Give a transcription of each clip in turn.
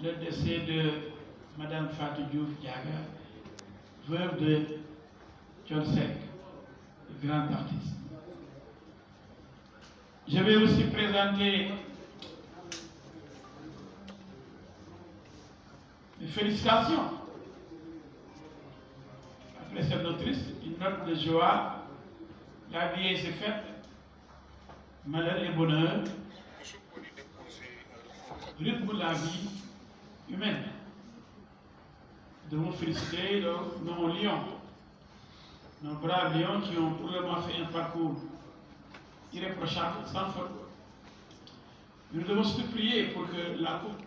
le décès de Mme Fatou Diouf Diaga, veuve de Thione Seck, le grand artiste. Je vais aussi présenter mes félicitations. Après cette notice, une note de joie. La vie s'est faite. Malheur et bonheur. Rythme de la vie humaine. Nous devons féliciter nos lions, nos braves lions qui ont pour le moment fait un parcours irréprochable, sans faute. Nous devons surtout prier pour que la coupe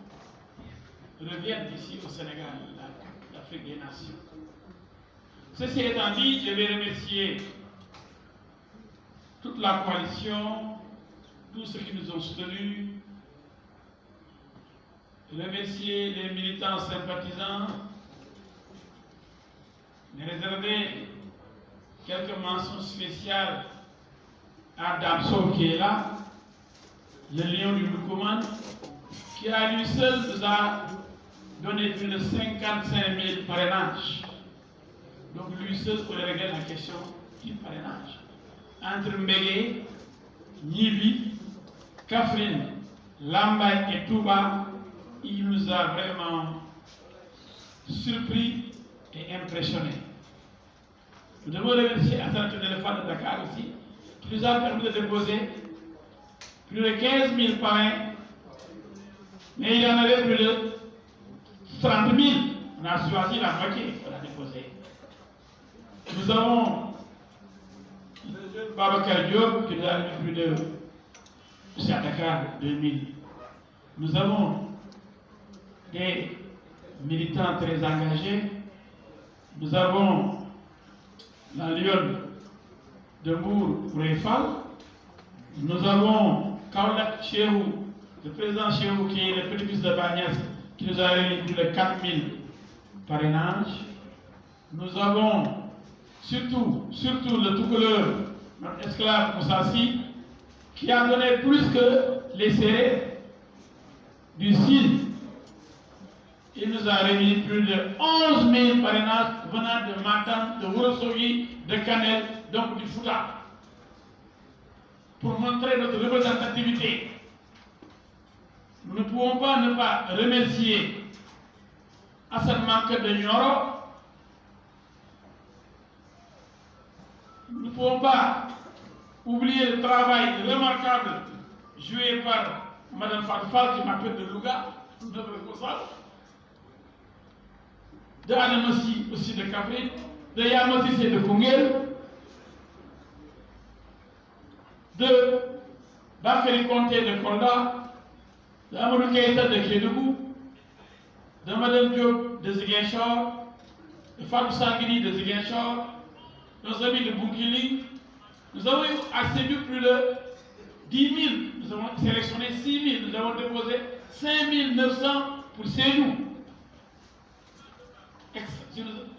revienne ici au Sénégal, la coupe d'Afrique des Nations. Ceci étant dit, je vais remercier toute la coalition, tous ceux qui nous ont soutenus, remercier les militants sympathisants, mais réserver quelques mentions spéciales à Damso qui est là, le lion du Ndoukoumane, qui à lui seul nous a donné plus de 55 000 parrainages. Donc lui seul pourrait régler la question du parrainage. Entre Mbégué, Nibi, Kafrine, Lambaye et Touba, il nous a vraiment surpris et impressionnés. Nous devons remercier Hassan Téléphone de Dakar aussi, qui nous a permis de déposer plus de 15 000 parrains, mais il y en avait plus de 30 000. On a choisi la moitié pour la déposer. Nous avons le jeune Babacar Diop qui nous a mis plus de, c'est à Dakar, 2000. Nous avons des militants très engagés. Nous avons la Lyon de Mour Réfal. Nous avons Kaolak Chehou, le président Chehou qui est le petit-fils de Bagnès, qui nous a réuni plus de 4000 parrainages. Nous avons surtout le Toucouleur, notre esclave Moussassi, qui a donné plus que les Sérés du Sud. Il nous a réuni plus de 11 000 parrainages venant de Matam, de Wourossogui, de Kanel, donc du Fouta, pour montrer notre représentativité. Nous ne pouvons pas ne pas remercier Hassan Manke de Nioro. Nous ne pouvons pas oublier le travail remarquable joué par Mme Fatfal qui m'appelle de Louga, notre responsable, de Anamassi aussi de Kafrine, de Yamassi c'est de Kungel, de Bakary Conté de Kolda, de Amadou Keïta de Kédougou, de Mme Diop de Ziguinchor, de Fatou Sanguini de Ziguinchor, nos amis de Boukili. Nous avons accédé plus de 10 000, nous avons sélectionné 6 000, nous avons déposé 5 900 pour Sénou.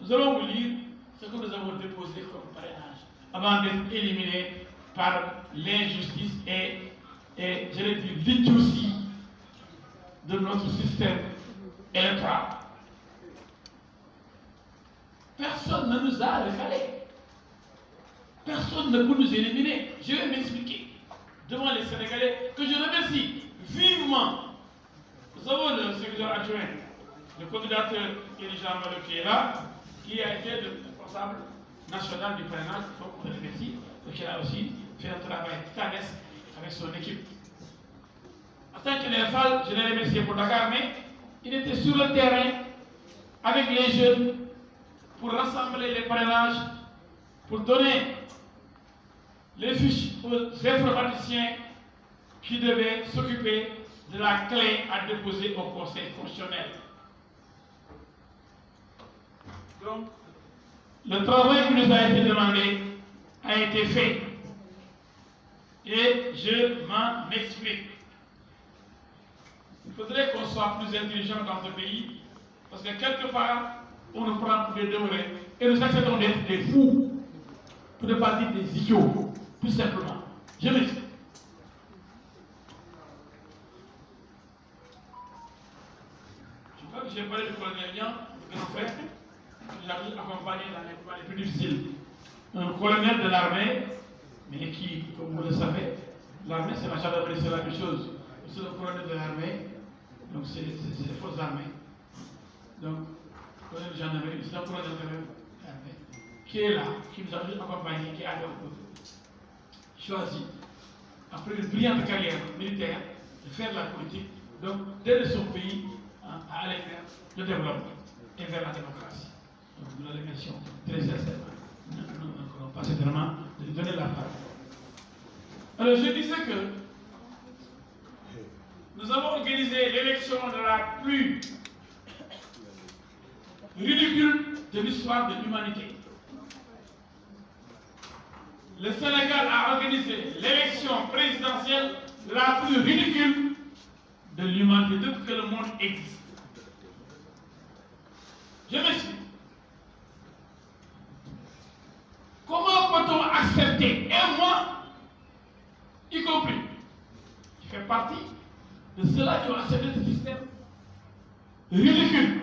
Nous allons vous lire ce que nous avons déposé comme parrainage avant d'être éliminés par l'injustice et je l'ai dit, l'idiotie de notre système électoral. Personne ne nous a recalés. Personne ne peut nous éliminer. Je vais m'expliquer devant les Sénégalais que je remercie vivement. Nous avons le secrétaire adjoint, le coordinateur Elijah Malo qui est là, qui a été le responsable national du parrainage, donc on le remercie, et qui a aussi fait un travail titanesque avec son équipe. En tant que l'EFAL, je l'ai remercié pour Dakar, mais il était sur le terrain avec les jeunes pour rassembler les parrainages, pour donner les fiches aux informaticiens qui devaient s'occuper de la clé à déposer au Conseil constitutionnel. Donc, le travail qui nous a été demandé a été fait. Et je m'en explique. Il faudrait qu'on soit plus intelligent dans ce pays, parce que quelque part, on nous prend pour des demeurés et nous acceptons d'être des fous, pour ne pas dire des idiots, tout simplement. Je m'explique. j'ai parlé du colonel Niang, le grand frère, j'ai accompagné dans les moments les plus difficiles. Un colonel de l'armée, mais qui, comme vous le savez, l'armée c'est la gendarmerie, c'est la même chose. C'est le colonel de l'armée, donc c'est les forces armées. Donc, colonel de gendarmerie, c'est un colonel de l'armée, qui est là, qui nous a tous accompagnés, qui a choisi, après une brillante carrière militaire, de faire de la politique, donc d'aider son pays à aller vers le développement et vers la démocratie. Donc nous le remercions très sincèrement. Nous n'allons pas certainement de lui donner la parole. Alors je disais que nous avons organisé l'élection de la plus ridicule de l'histoire de l'humanité. Le Sénégal a organisé l'élection présidentielle la plus ridicule de l'humanité depuis que le monde existe. Je m'explique. Comment peut-on accepter, et moi, y compris, qui fait partie de ceux-là qui ont accepté ce système ridicule?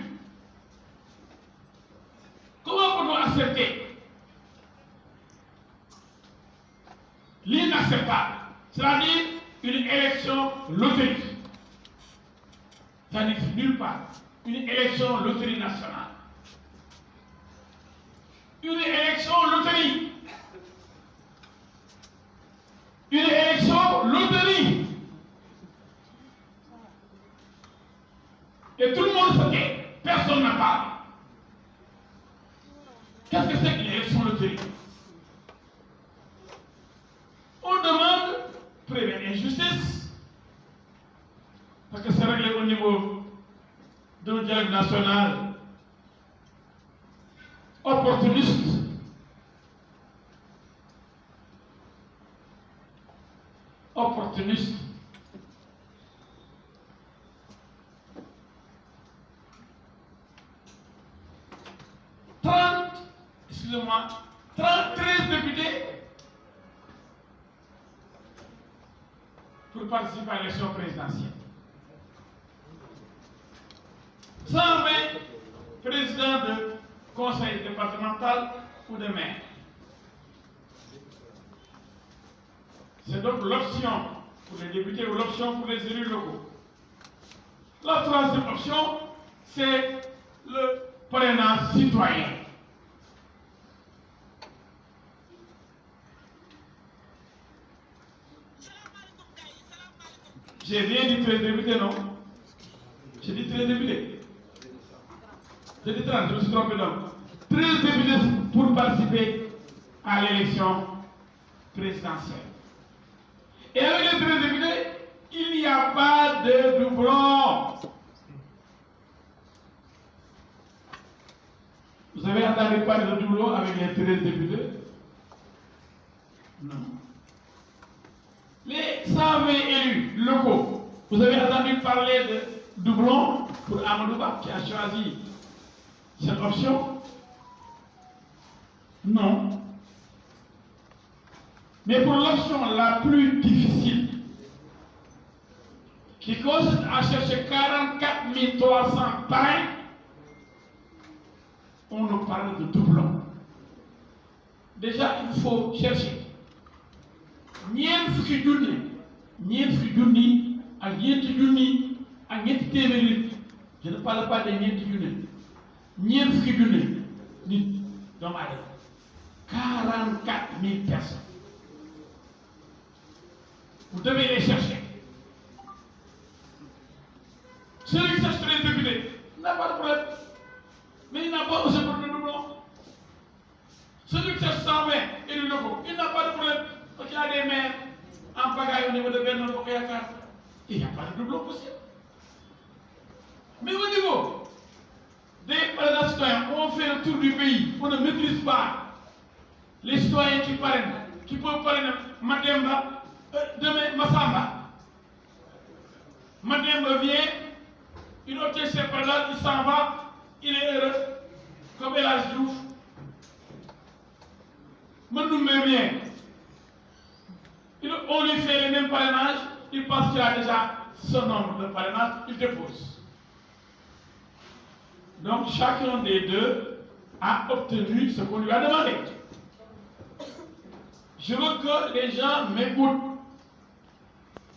Comment peut-on accepter l'inacceptable, c'est-à-dire une élection loterie? Ça n'existe nulle part. Une élection loterie nationale. Une élection loterie. Une élection loterie. Et tout le monde se tait. Personne n'a parlé. Qu'est-ce que c'est qu'une élection loterie? On demande première injustice, parce que c'est réglé au niveau d'un dialogue national opportuniste. Opportuniste. Excusez-moi, 13 députés pour participer à l'élection présidentielle. 120 présidents de conseil départemental ou de maire. C'est donc l'option pour les députés ou l'option pour les élus locaux. La troisième option, c'est le parrainage citoyen. J'ai bien dit 13 députés, non? J'ai dit 13 députés. J'ai dit 30, je me suis trompé donc. 13 députés pour participer à l'élection présidentielle. Et avec les 13 députés, il n'y a pas de doublon. Vous avez entendu parler de doublon avec les 13 députés? Non. Les 120 élus locaux, vous avez entendu parler de doublon pour Amadouba qui a choisi cette option? Non. Mais pour l'option la plus difficile, qui consiste à chercher 44 300 parrains, on nous parle de doublon. Déjà, il faut chercher ñeent fukki junni ak ñeenti junni ak ñetti téeméeri nit. Je ne parle pas de ñeenti junni. ñeent fukki junni nit doomu aadama. 44 000 personnes. Vous devez les chercher. Celui qui cherche 13 députés n'a pas de problème. Mais il n'a pas aussi pour le doublon. Celui qui cherche 120 élus locaux, il n'a pas de problème. Parce qu'il y a des maires en pagaille au niveau de Benno Bokk Yakaar. Il n'y a pas de doublon possible. Mais au niveau des présidents citoyens, on fait le tour du pays, on ne maîtrise pas les citoyens qui parrainent, qui peuvent parrainer Mademba, demain Massamba. Mademba vient, il obtient ses parrainages, il s'en va, il est heureux, comme El Hadji Diouf. Mandoumbe vient. On lui fait les mêmes parrainages, il pense qu'il a déjà ce nombre de parrainages, il dépose. Donc chacun des deux a obtenu ce qu'on lui a demandé. Je veux que les gens m'écoutent.